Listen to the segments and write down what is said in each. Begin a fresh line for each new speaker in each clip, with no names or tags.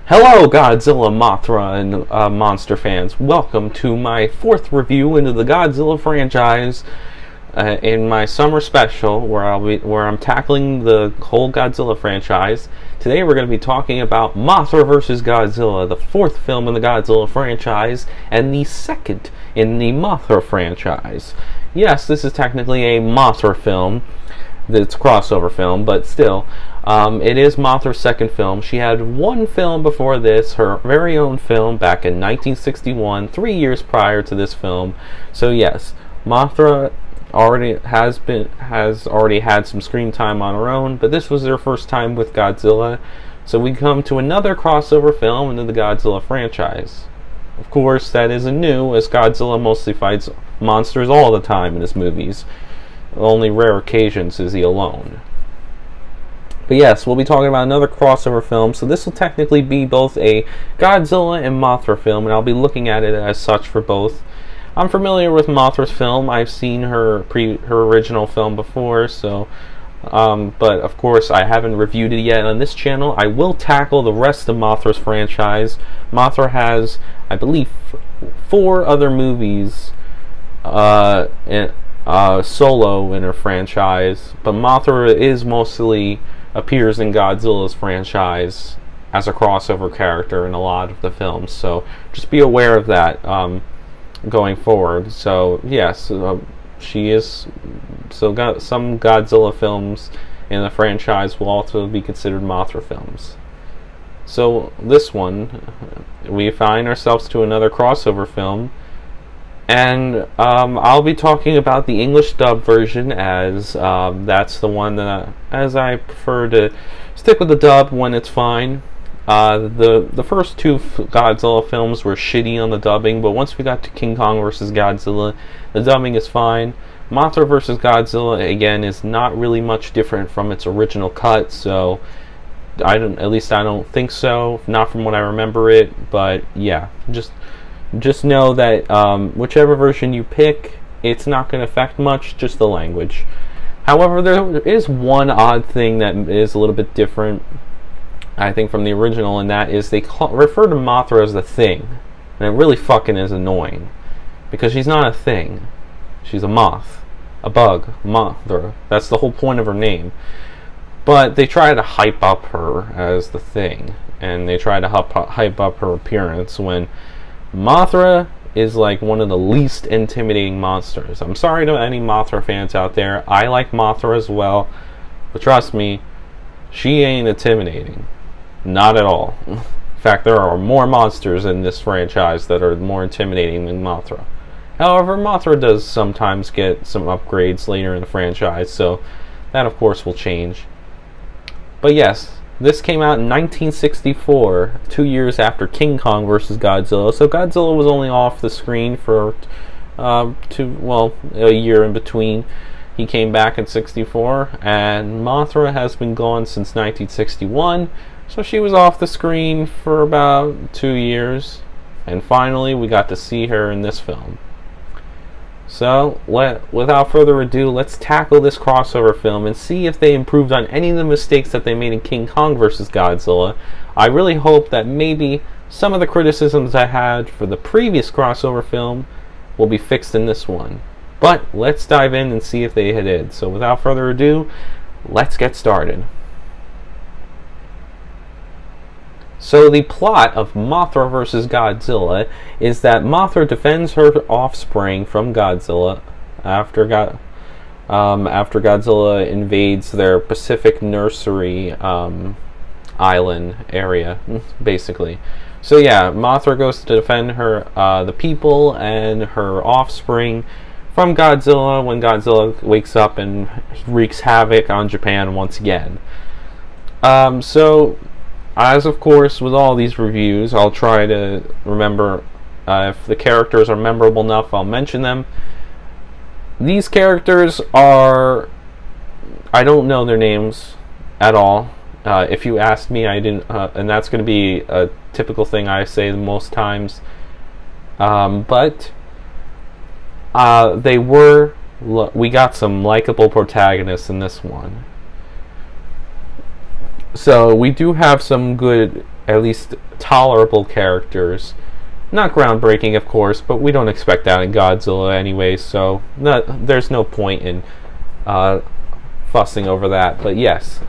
Hello Godzilla, Mothra, and monster fans. Welcome to my fourth review into the Godzilla franchise in my summer special where I'm tackling the whole Godzilla franchise. Today we're going to be talking about Mothra vs. Godzilla, the fourth film in the Godzilla franchise and the second in the Mothra franchise. Yes, this is technically a Mothra film. It's a crossover film, but still, it is Mothra's second film. She had one film before this, her very own film, back in 1961, 3 years prior to this film. So yes, Mothra has already had some screen time on her own, but this was her first time with Godzilla. So we come to another crossover film into the Godzilla franchise. Of course, that isn't new, as Godzilla mostly fights monsters all the time in his movies. Only rare occasions is he alone. But yes, we'll be talking about another crossover film, so this will technically be both a Godzilla and Mothra film, and I'll be looking at it as such for both. I'm familiar with Mothra's film. I've seen her original film before, so but of course I haven't reviewed it yet on this channel. I will tackle the rest of Mothra's franchise. Mothra has, I believe, 4 other movies solo in her franchise, but Mothra mostly appears in Godzilla's franchise as a crossover character in a lot of the films, so just be aware of that going forward. So yes, she is, so some Godzilla films in the franchise will also be considered Mothra films. So this one, we find ourselves to another crossover film. And I'll be talking about the English dub version, as that's the one that, as I prefer to stick with the dub when it's fine. The first 2 Godzilla films were shitty on the dubbing, but once we got to King Kong vs. Godzilla, the dubbing is fine. Mothra vs. Godzilla, again, is not really much different from its original cut, so at least I don't think so, not from what I remember it. But yeah, just know that whichever version you pick, it's not going to affect much, just the language. However, there is one odd thing that is a little bit different, I think, from the original, and that is they refer to Mothra as the Thing. And it really fucking is annoying, because she's not a thing. She's a moth. A bug. Mothra. That's the whole point of her name. But they try to hype up her as the Thing, and they try to hype up her appearance when Mothra is like one of the least intimidating monsters. I'm sorry to any Mothra fans out there. I like Mothra as well, but trust me, she ain't intimidating. Not at all. In fact, there are more monsters in this franchise that are more intimidating than Mothra. However, Mothra does sometimes get some upgrades later in the franchise, so that of course will change. But yes, this came out in 1964, 2 years after King Kong vs. Godzilla. So Godzilla was only off the screen for a year in between. He came back in '64, and Mothra has been gone since 1961. So she was off the screen for about 2 years, and finally we got to see her in this film. So, without further ado, let's tackle this crossover film and see if they improved on any of the mistakes that they made in King Kong vs. Godzilla. I really hope that maybe some of the criticisms I had for the previous crossover film will be fixed in this one. But let's dive in and see if they did. So without further ado, let's get started. So the plot of Mothra vs. Godzilla is that Mothra defends her offspring from Godzilla after Godzilla invades their Pacific nursery island area, basically. So yeah, Mothra goes to defend her the people and her offspring from Godzilla when Godzilla wakes up and wreaks havoc on Japan once again. So, as of course with all these reviews, I'll try to remember if the characters are memorable enough, I'll mention them. These characters are, I don't know their names at all. If you asked me, I didn't, and that's going to be a typical thing I say most times. But we got some likable protagonists in this one. So we do have some good at least tolerable characters. Not groundbreaking, of course, but we don't expect that in Godzilla anyway, so there's no point in fussing over that. But yes.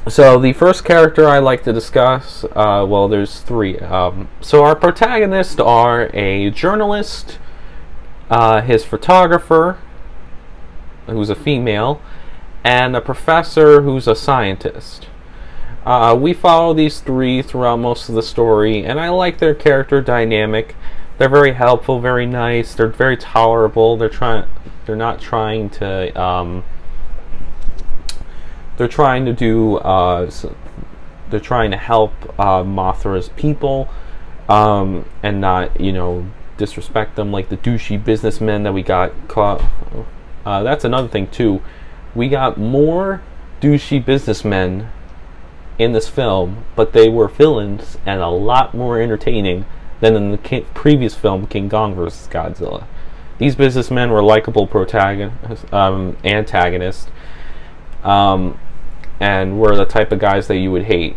So the first character I like to discuss, well, there's three. So our protagonists are a journalist, his photographer, who's a female, and a professor who's a scientist. We follow these three throughout most of the story, and I like their character dynamic. They're very helpful, very nice. They're very tolerable. They're not trying to. They're trying to do. They're trying to help Mothra's people, and not, disrespect them like the douchey businessmen that we got caught. That's another thing too. We got more douchey businessmen in this film, but they were villains and a lot more entertaining than in the previous film, King Kong vs. Godzilla. These businessmen were likable antagonists, and were the type of guys that you would hate.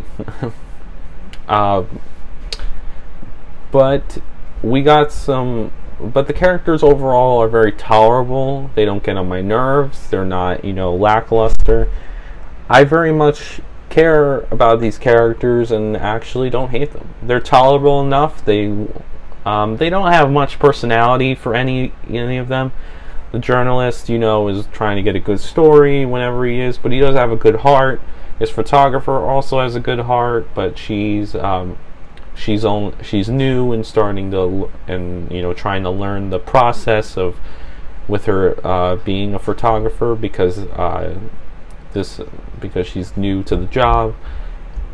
But we got some. But the characters overall are very tolerable. They don't get on my nerves. They're not, lackluster. I very much care about these characters and actually don't hate them. They're tolerable enough. They don't have much personality for any of them. The journalist, is trying to get a good story whenever he is, but he does have a good heart. His photographer also has a good heart, but she's new and starting to trying to learn the process with her being a photographer because she's new to the job.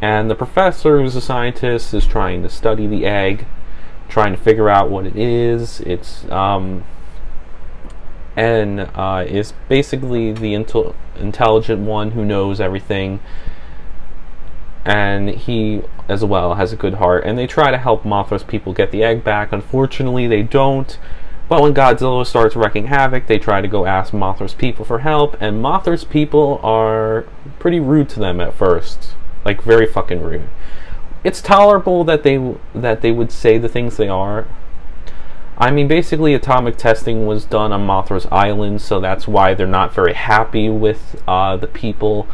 And the professor, who's a scientist, is trying to study the egg, trying to figure out what it is. It's is basically the intelligent one who knows everything, and he as well has a good heart, and they try to help Mothra's people get the egg back. Unfortunately, they don't. But when Godzilla starts wreaking havoc, they try to go ask Mothra's people for help, and Mothra's people are pretty rude to them at first, like very fucking rude. It's tolerable that they would say the things they are. I mean, basically, atomic testing was done on Mothra's island, so that's why they're not very happy with the people,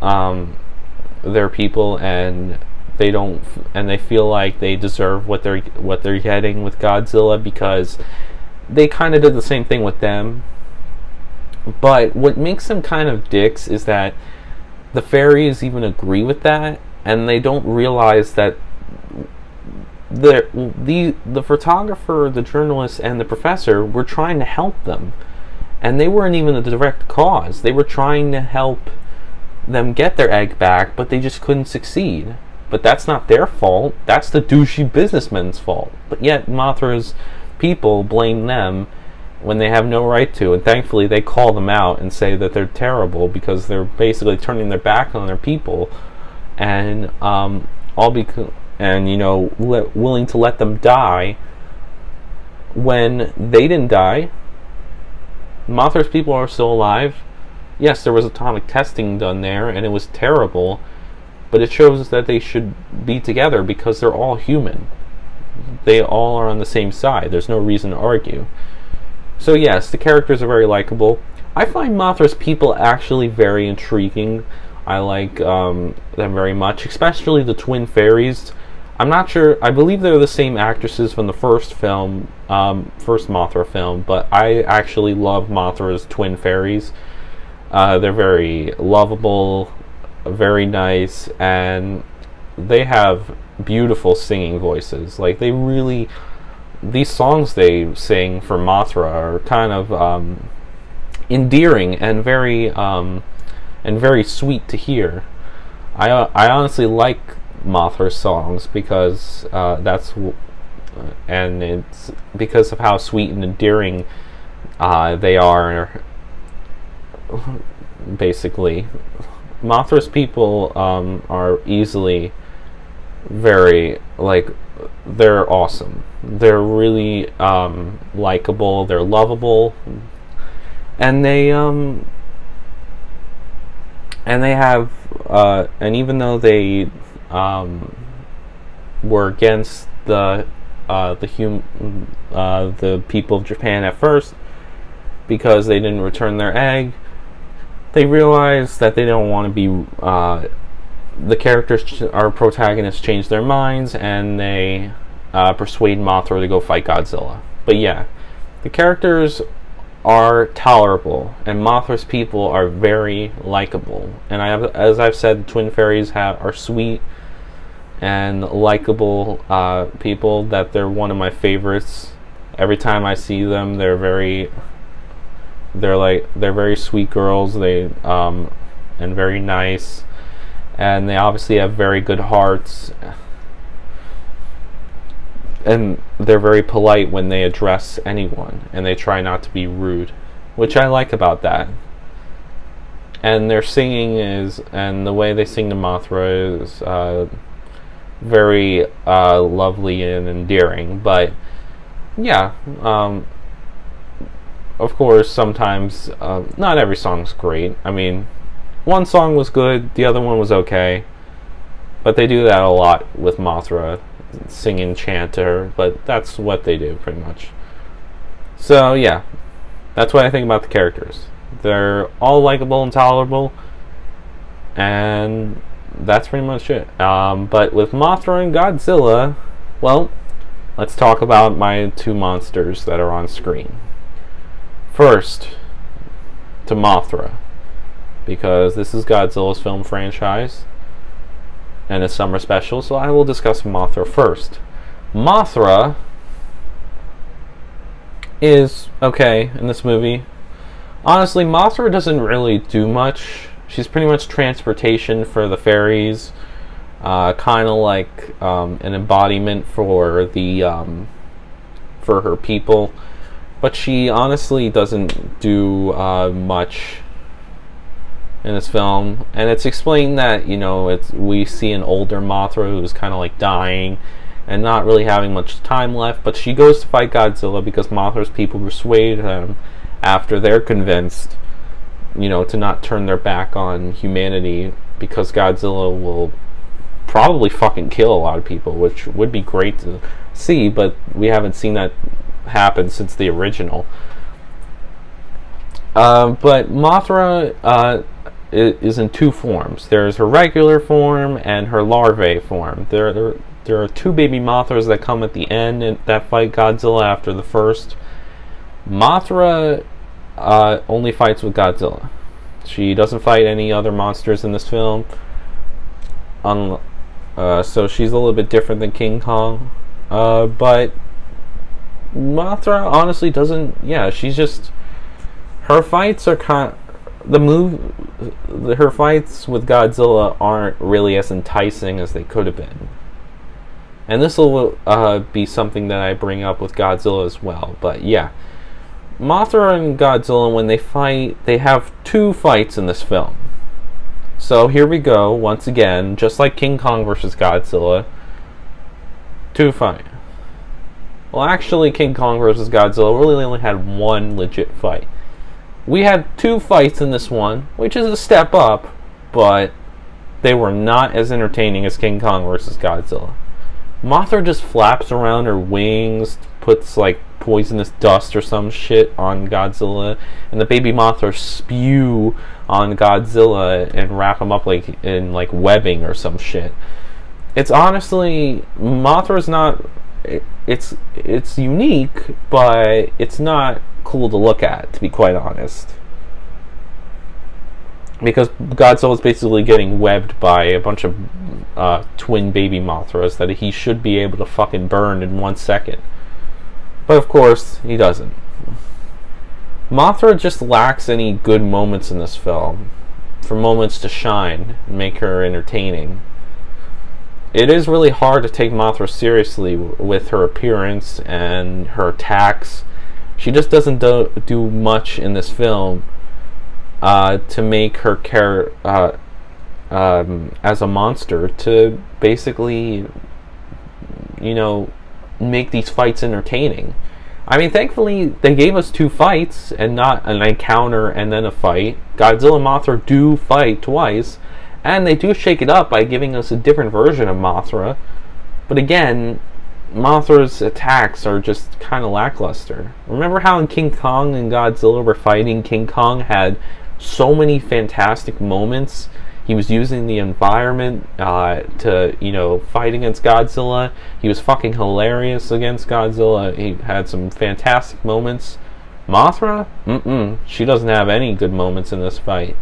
their people, and they feel like they deserve what they're getting with Godzilla because they kind of did the same thing with them. But what makes them kind of dicks is that the fairies even agree with that, and they don't realize that the photographer, the journalist, and the professor were trying to help them, and they weren't even the direct cause. They were trying to help them get their egg back, but they just couldn't succeed. But that's not their fault. That's the douchey businessmen's fault. But yet Mothra's people blame them when they have no right to, and thankfully they call them out and say that they're terrible because they're basically turning their back on their people, and willing to let them die when they didn't die. Mothra's people are still alive. Yes, there was atomic testing done there, and it was terrible, but it shows that they should be together because they're all human. They all are on the same side. There's no reason to argue. So yes, the characters are very likable. I find Mothra's people actually very intriguing. I like them very much, especially the twin fairies. I'm not sure. I believe they're the same actresses from the first film, first Mothra film, but I actually love Mothra's twin fairies. They're very lovable, very nice, and they have beautiful singing voices. Like, these songs they sing for Mothra are kind of endearing and very sweet to hear. I honestly like Mothra's songs because and it's because of how sweet and endearing they are. Basically, Mothra's people are easily very, they're awesome. They're really likable. They're lovable, and they have and even though they were against the people of Japan at first because they didn't return their egg. They realized that they don't want to be the characters, our protagonists, change their minds, and they persuade Mothra to go fight Godzilla. But yeah, the characters are tolerable, and Mothra's people are very likable. And as I've said, the Twin Fairies are sweet and likable people. That they're one of my favorites. Every time I see them, they're very sweet girls. They and very nice, and they obviously have very good hearts. And they're very polite when they address anyone, and they try not to be rude, which I like about that. And their singing and the way they sing to Mothra is very lovely and endearing. But yeah, of course, sometimes not every song's great. I mean, one song was good, the other one was okay, but they do that a lot with Mothra. Sing and chant to her, but that's what they do pretty much. So yeah, that's what I think about the characters. They're all likable and tolerable, and that's pretty much it. But with Mothra and Godzilla, well, let's talk about my two monsters that are on screen. First, to Mothra, because this is Godzilla's film franchise and a summer special, so I will discuss Mothra first. Mothra is okay in this movie. Honestly, Mothra doesn't really do much. She's pretty much transportation for the fairies, kind of like an embodiment for the for her people. But she honestly doesn't do much in this film, and it's explained that, you know, we see an older Mothra who's kind of like dying and not really having much time left, but she goes to fight Godzilla because Mothra's people persuade them after they're convinced, you know, to not turn their back on humanity, because Godzilla will probably fucking kill a lot of people, which would be great to see, but we haven't seen that happen since the original. But Mothra is in two forms. There's her regular form and her larvae form. There are two baby Mothras that come at the end and that fight Godzilla after the first. Mothra only fights with Godzilla. She doesn't fight any other monsters in this film. So she's a little bit different than King Kong. But Mothra honestly doesn't. Yeah, she's just. Her fights are her fights with Godzilla aren't really as enticing as they could have been. And this will be something that I bring up with Godzilla as well. But yeah, Mothra and Godzilla, when they fight, they have two fights in this film. So here we go, once again, just like King Kong versus Godzilla, two fight. Well, actually, King Kong versus Godzilla really only had one legit fight. We had two fights in this one, which is a step up, but they were not as entertaining as King Kong versus Godzilla. Mothra just flaps around her wings, puts like poisonous dust or some shit on Godzilla, and the baby Mothra spew on Godzilla and wrap him up like in like webbing or some shit. It's honestly, Mothra's not. It's unique, but it's not cool to look at, to be quite honest, because Godzilla's basically getting webbed by a bunch of twin baby Mothras that he should be able to fucking burn in 1 second, but of course he doesn't. Mothra just lacks any good moments in this film for moments to shine and make her entertaining. It is really hard to take Mothra seriously with her appearance and her attacks. She just doesn't do much in this film to make her as a monster, to basically, you know, make these fights entertaining. I mean, thankfully, they gave us two fights and not an encounter and then a fight. Godzilla and Mothra do fight twice, And they do shake it up by giving us a different version of Mothra. But again, Mothra's attacks are just kind of lackluster. Remember how in King Kong and Godzilla were fighting, King Kong had so many fantastic moments. He was using the environment to, you know, fight against Godzilla. He was fucking hilarious against Godzilla. He had some fantastic moments. Mothra? She doesn't have any good moments in this fight.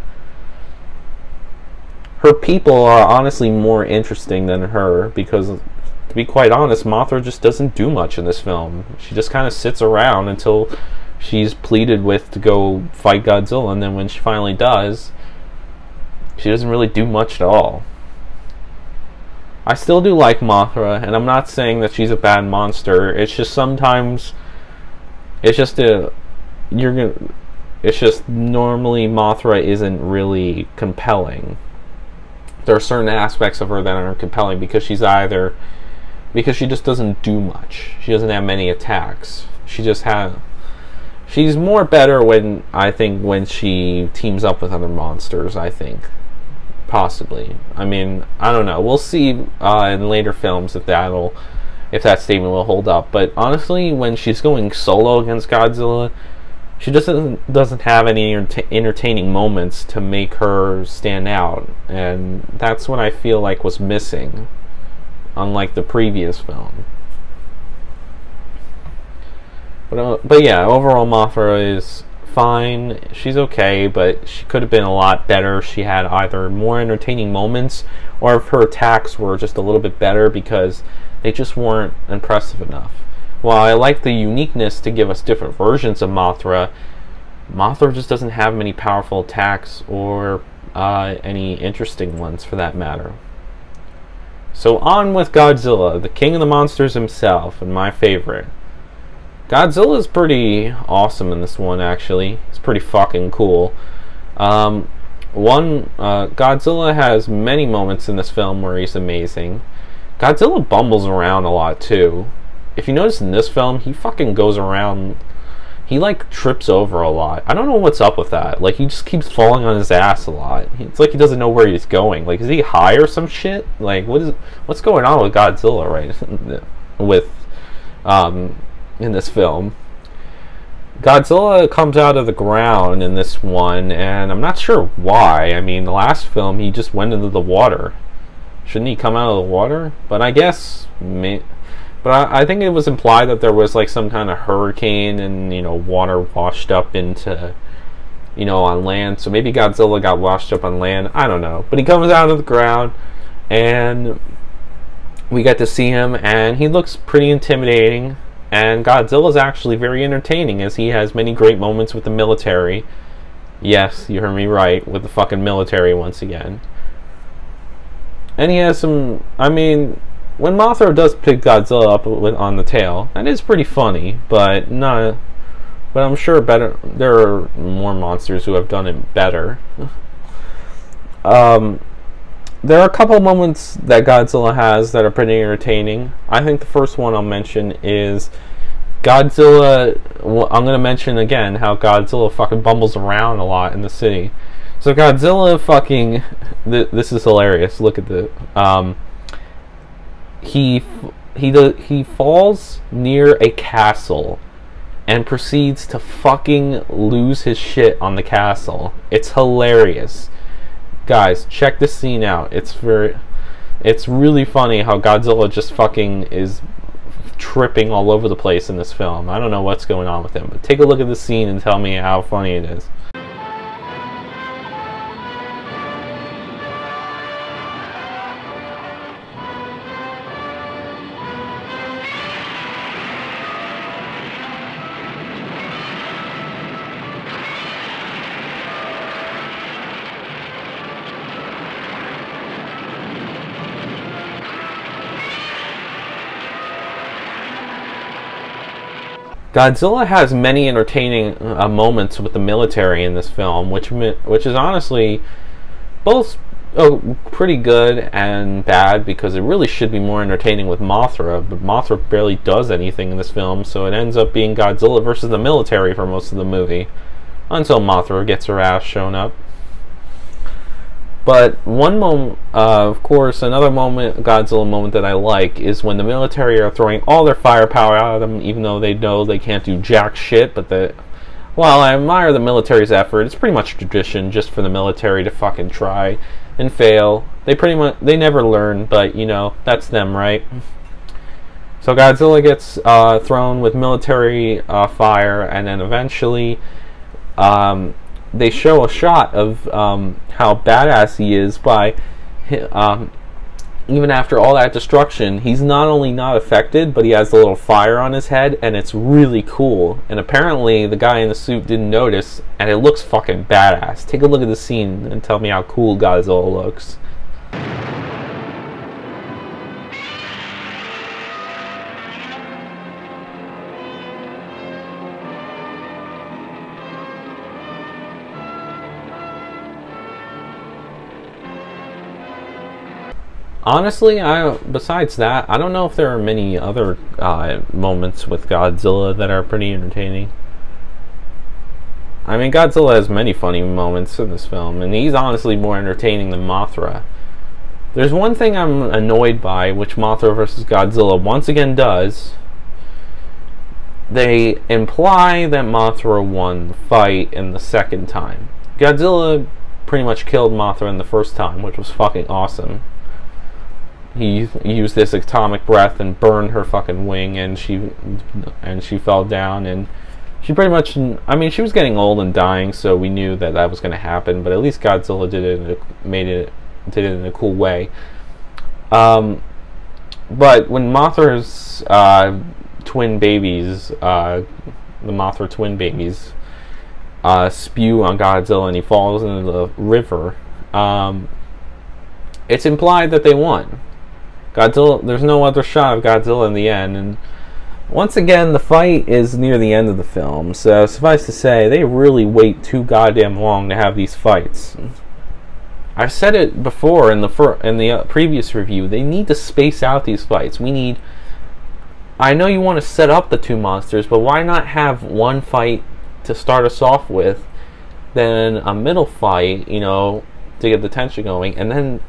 Her people are honestly more interesting than her because, to be quite honest, Mothra just doesn't do much in this film. She just kind of sits around until she's pleaded with to go fight Godzilla, and then when she finally does, she doesn't really do much at all. I still do like Mothra, and I'm not saying that she's a bad monster. It's just sometimes, it's just normally Mothra isn't really compelling. There are certain aspects of her that aren't compelling because she just doesn't do much. She doesn't have many attacks. She's more better when she teams up with other monsters, I think. Possibly. I mean, I don't know. We'll see in later films if that statement will hold up. But honestly, when she's going solo against Godzilla, she doesn't have any entertaining moments to make her stand out, and that's what I feel like was missing, unlike the previous film. But yeah, overall Mothra is fine. She's okay, but she could have been a lot better. She had either more entertaining moments, or if her attacks were just a little bit better, because they just weren't impressive enough. While I like the uniqueness to give us different versions of Mothra, Mothra just doesn't have many powerful attacks or any interesting ones for that matter. So on with Godzilla, the king of the monsters himself, and my favorite. Godzilla's pretty awesome in this one, actually. It's pretty fucking cool. Godzilla has many moments in this film where he's amazing. Godzilla bumbles around a lot too. If you notice in this film, he fucking goes around, he like trips over a lot. I don't know what's up with that. Like, he just keeps falling on his ass a lot. It's like he doesn't know where he's going. Like, is he high or some shit? Like, what's going on with Godzilla in this film? Godzilla comes out of the ground in this one, and I'm not sure why. I mean, the last film he just went into the water. Shouldn't he come out of the water? But I guess, but I think it was implied that there was like some kind of hurricane and, you know, water washed up into, you know, on land. So maybe Godzilla got washed up on land. I don't know. But he comes out of the ground and we get to see him, and he looks pretty intimidating. And Godzilla's actually very entertaining, as he has many great moments with the military. Yes, you heard me right, with the fucking military once again. And he has some, I mean, when Mothra does pick Godzilla up on the tail, that is pretty funny, but I'm sure there are more monsters who have done it better. There are a couple moments that Godzilla has that are pretty entertaining. I think the first one I'll mention is Godzilla. I'm going to mention again how Godzilla fucking bumbles around a lot in the city. So Godzilla fucking, this is hilarious. Look at the he falls near a castle and proceeds to fucking lose his shit on the castle. It's hilarious. Guys, check this scene out. It's really funny how Godzilla just fucking is tripping all over the place in this film. I don't know what's going on with him, but take a look at the scene and tell me how funny it is. Godzilla has many entertaining moments with the military in this film, which is honestly both pretty good and bad, because it really should be more entertaining with Mothra, but Mothra barely does anything in this film, so it ends up being Godzilla versus the military for most of the movie, until Mothra gets her ass shown up. But one moment, of course, another moment, Godzilla moment that I like is when the military are throwing all their firepower at them, even though they know they can't do jack shit. But while I admire the military's effort, it's pretty much tradition just for the military to fucking try and fail. They never learn, but you know, that's them, right? So Godzilla gets thrown with military fire, and then eventually they show a shot of how badass he is by even after all that destruction, he's not only not affected, but he has a little fire on his head, and it's really cool. And apparently the guy in the suit didn't notice, and it looks fucking badass. Take a look at the scene and tell me how cool Godzilla looks. Honestly, besides that, I don't know if there are many other moments with Godzilla that are pretty entertaining. I mean, Godzilla has many funny moments in this film, and he's honestly more entertaining than Mothra. There's one thing I'm annoyed by, which Mothra vs. Godzilla once again does. They imply that Mothra won the fight in the second time. Godzilla pretty much killed Mothra in the first time, which was fucking awesome. He used this atomic breath and burned her fucking wing, and she fell down, and she pretty much, I mean, she was getting old and dying, so we knew that that was going to happen, but at least Godzilla did it in a cool way. But when Mothra's twin babies, the Mothra twin babies, spew on Godzilla and he falls into the river, it's implied that they won. Godzilla, there's no other shot of Godzilla in the end, and once again, the fight is near the end of the film, so suffice to say, they really wait too goddamn long to have these fights. I've said it before in the previous review, they need to space out these fights. I know you want to set up the two monsters, but why not have one fight to start us off with, then a middle fight, you know, to get the tension going, and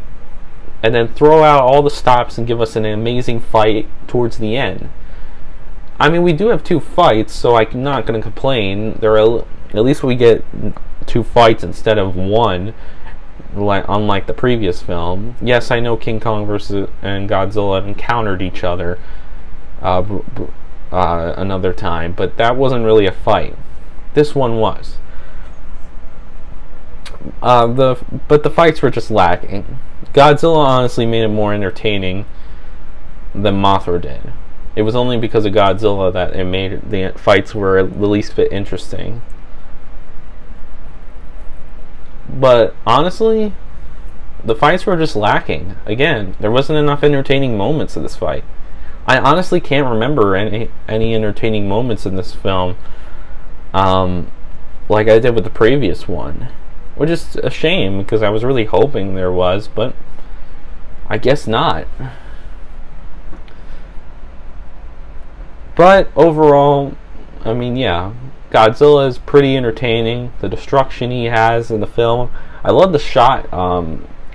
then throw out all the stops and give us an amazing fight towards the end. I mean, we do have two fights, so I'm not going to complain. At least we get two fights instead of one, unlike the previous film. Yes, I know King Kong and Godzilla encountered each other another time, but that wasn't really a fight. This one was. But the fights were just lacking. Godzilla honestly made it more entertaining than Mothra did. It was only because of Godzilla that it made the fights were the least bit interesting. But honestly, the fights were just lacking. Again, there wasn't enough entertaining moments in this fight. I honestly can't remember any entertaining moments in this film, like I did with the previous one. Which is a shame, because I was really hoping there was, but I guess not. But overall, I mean, yeah, Godzilla is pretty entertaining. The destruction he has in the film, I love the shot.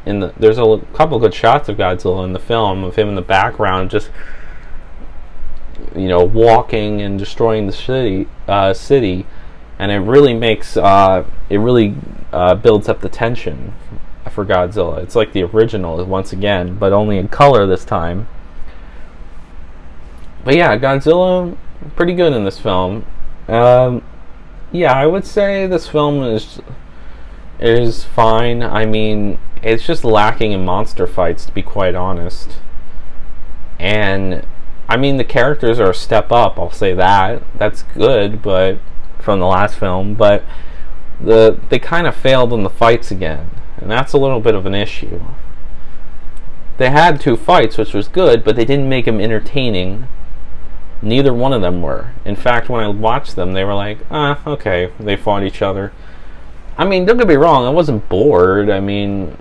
There's a couple good shots of Godzilla in the film of him in the background, just, you know, walking and destroying the city. And it really makes, builds up the tension for Godzilla. It's like the original, once again, but only in color this time. But yeah, Godzilla, pretty good in this film. Yeah, I would say this film is fine. I mean, it's just lacking in monster fights, to be quite honest. And, I mean, the characters are a step up, I'll say that. That's good, but from the last film, but they kind of failed in the fights again, and that's a little bit of an issue. They had two fights, which was good, but they didn't make them entertaining. Neither one of them were. In fact, when I watched them, they were like, okay, they fought each other. I mean, don't get me wrong, I wasn't bored. I mean,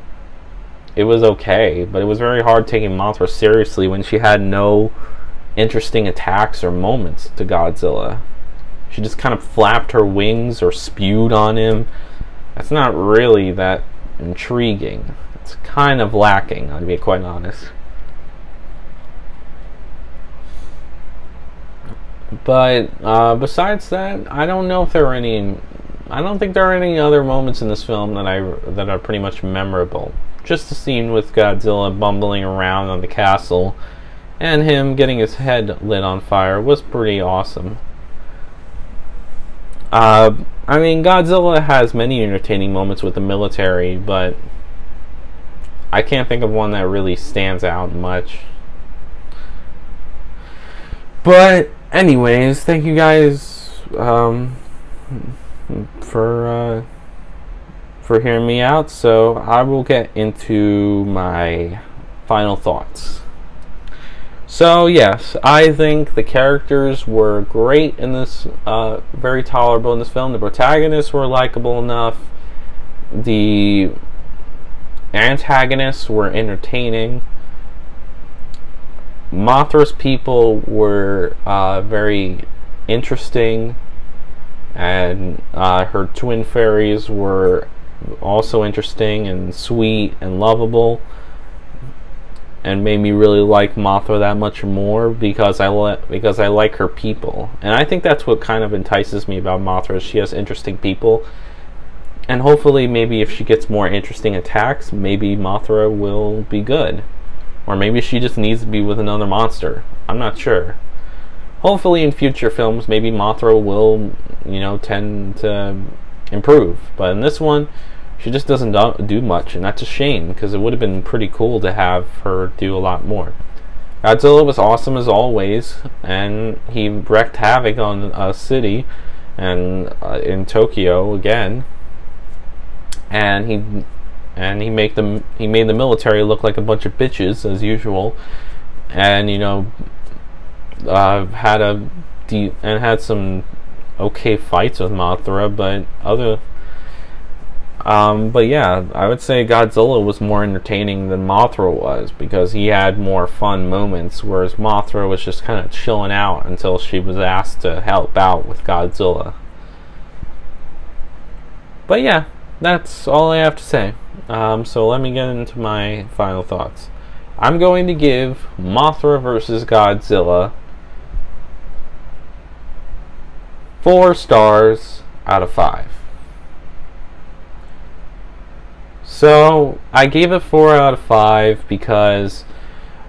it was okay, but it was very hard taking Mothra seriously when she had no interesting attacks or moments to Godzilla. She just kind of flapped her wings or spewed on him. That's not really that intriguing. it's kind of lacking, to be quite honest. But besides that, I don't know if there are any. I don't think there are any other moments in this film that are pretty much memorable. Just the scene with Godzilla bumbling around on the castle, and him getting his head lit on fire was pretty awesome. I mean, Godzilla has many entertaining moments with the military, but I can't think of one that really stands out much. But anyways, thank you guys for hearing me out. So I will get into my final thoughts. So yes, I think the characters were great in this, very tolerable in this film. The protagonists were likable enough. The antagonists were entertaining. Mothra's people were very interesting, and her twin fairies were also interesting and sweet and lovable, and made me really like Mothra that much more because I like her people. And I think that's what kind of entices me about Mothra, is she has interesting people. And hopefully, maybe if she gets more interesting attacks, maybe Mothra will be good. Or maybe she just needs to be with another monster. I'm not sure. Hopefully in future films, maybe Mothra will, tend to improve. But in this one, she just doesn't do much, and that's a shame, because it would have been pretty cool to have her do a lot more. Godzilla was awesome as always, and he wreaked havoc on a city, and in Tokyo again. And he made the military look like a bunch of bitches as usual, and had some okay fights with Mothra, but yeah, I would say Godzilla was more entertaining than Mothra was, because he had more fun moments, whereas Mothra was just kind of chilling out until she was asked to help out with Godzilla. But yeah, that's all I have to say. So let me get into my final thoughts. I'm going to give Mothra vs. Godzilla 4 stars out of 5. So I gave it 4 out of 5 because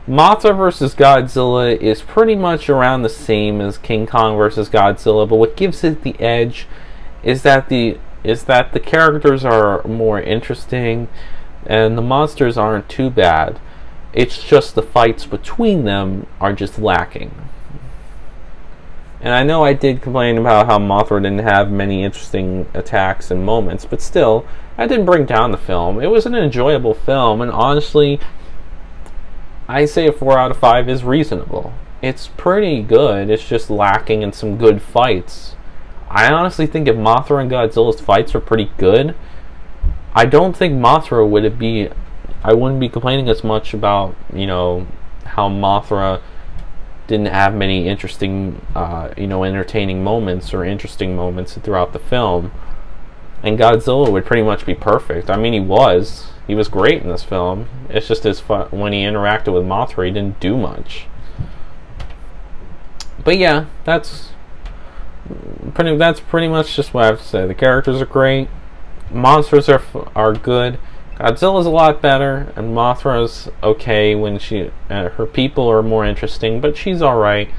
Mothra vs. Godzilla is pretty much around the same as King Kong vs. Godzilla, but what gives it the edge is that the characters are more interesting and the monsters aren't too bad. It's just the fights between them are just lacking. And I know I did complain about how Mothra didn't have many interesting attacks and moments, but still, that didn't bring down the film. It was an enjoyable film, and honestly, I say a 4 out of 5 is reasonable. It's pretty good, it's just lacking in some good fights. I honestly think if Mothra and Godzilla's fights were pretty good, I don't think Mothra would be... I wouldn't be complaining as much about, how Mothra didn't have many interesting, entertaining moments or interesting moments throughout the film. And Godzilla would pretty much be perfect. I mean, he was great in this film. It's just when he interacted with Mothra, he didn't do much. But yeah, that's pretty much just what I have to say. The characters are great. Monsters are good. Godzilla's a lot better, and Mothra's okay when her people are more interesting, but she's alright.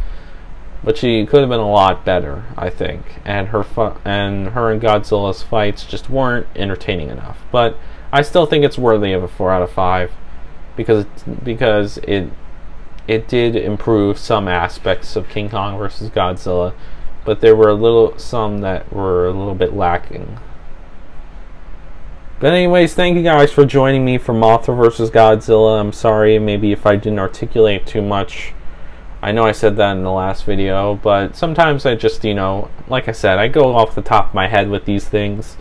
But she could have been a lot better, I think. And her and Godzilla's fights just weren't entertaining enough. But I still think it's worthy of a 4 out of 5 because it did improve some aspects of King Kong vs. Godzilla, but there were some that were a little bit lacking. But anyways, thank you guys for joining me for Mothra vs. Godzilla. I'm sorry maybe if I didn't articulate too much. I know I said that in the last video, but sometimes I just, like I said, I go off the top of my head with these things.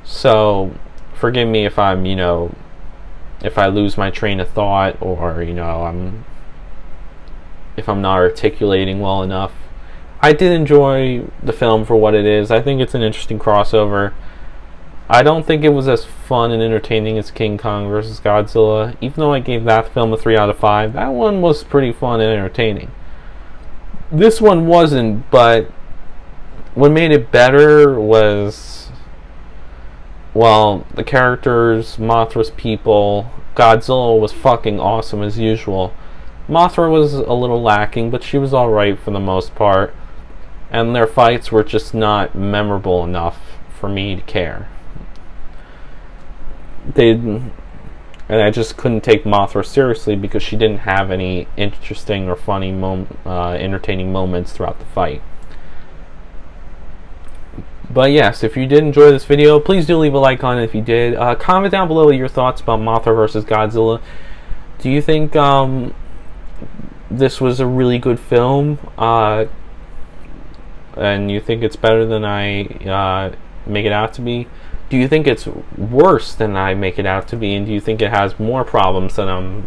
So, forgive me if I'm, if I lose my train of thought, or, if I'm not articulating well enough. I did enjoy the film for what it is. I think it's an interesting crossover. I don't think it was as fun and entertaining as King Kong vs. Godzilla. Even though I gave that film a 3 out of 5, that one was pretty fun and entertaining. This one wasn't, but what made it better was, well, the characters, Mothra's people. Godzilla was fucking awesome as usual. Mothra was a little lacking, but she was alright for the most part. And their fights were just not memorable enough for me to care. And I just couldn't take Mothra seriously because she didn't have any interesting or funny, entertaining moments throughout the fight. But yes, if you did enjoy this video, please do leave a like on it if you did. Comment down below your thoughts about Mothra vs. Godzilla. Do you think this was a really good film? And you think it's better than I make it out to be? Do you think it's worse than I make it out to be? And do you think it has more problems than I'm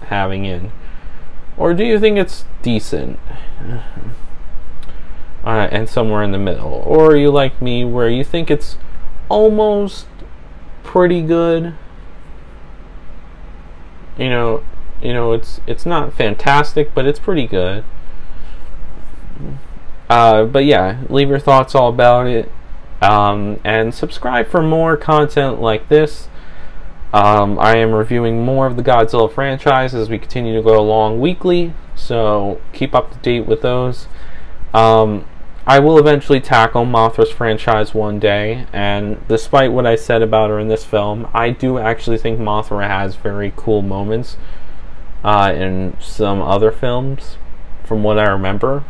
having in? Or do you think it's decent? And somewhere in the middle? Or are you like me where you think it's almost pretty good? You know, it's not fantastic, but it's pretty good. But yeah, leave your thoughts all about it. And subscribe for more content like this. I am reviewing more of the Godzilla franchise as we continue to go along weekly, so keep up to date with those. I will eventually tackle Mothra's franchise one day, and despite what I said about her in this film, I do actually think Mothra has very cool moments in some other films, from what I remember.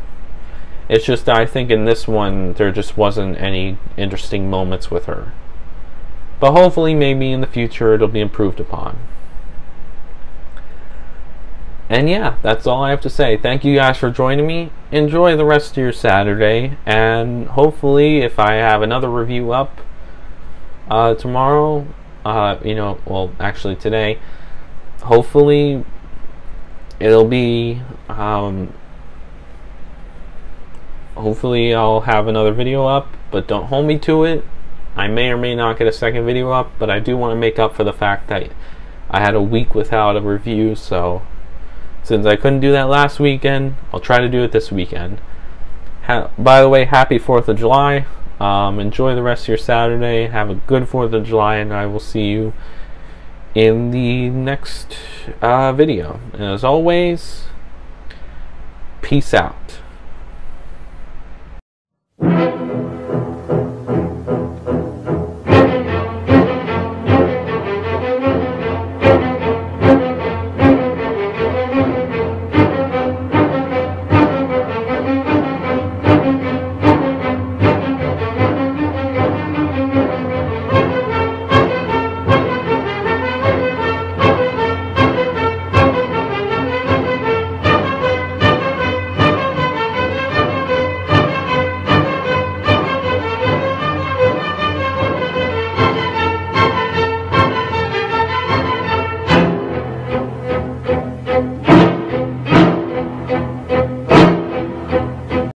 It's just that I think in this one, there just wasn't any interesting moments with her. But hopefully, maybe in the future, it'll be improved upon. And yeah, that's all I have to say. Thank you guys for joining me. Enjoy the rest of your Saturday. And hopefully, if I have another review up tomorrow, well, actually today, hopefully it'll be, hopefully I'll have another video up, but don't hold me to it. I may or may not get a second video up, but I do want to make up for the fact that I had a week without a review, so since I couldn't do that last weekend, I'll try to do it this weekend. By the way, happy 4th of July. Enjoy the rest of your Saturday. Have a good 4th of July, and I will see you in the next video. And as always, peace out.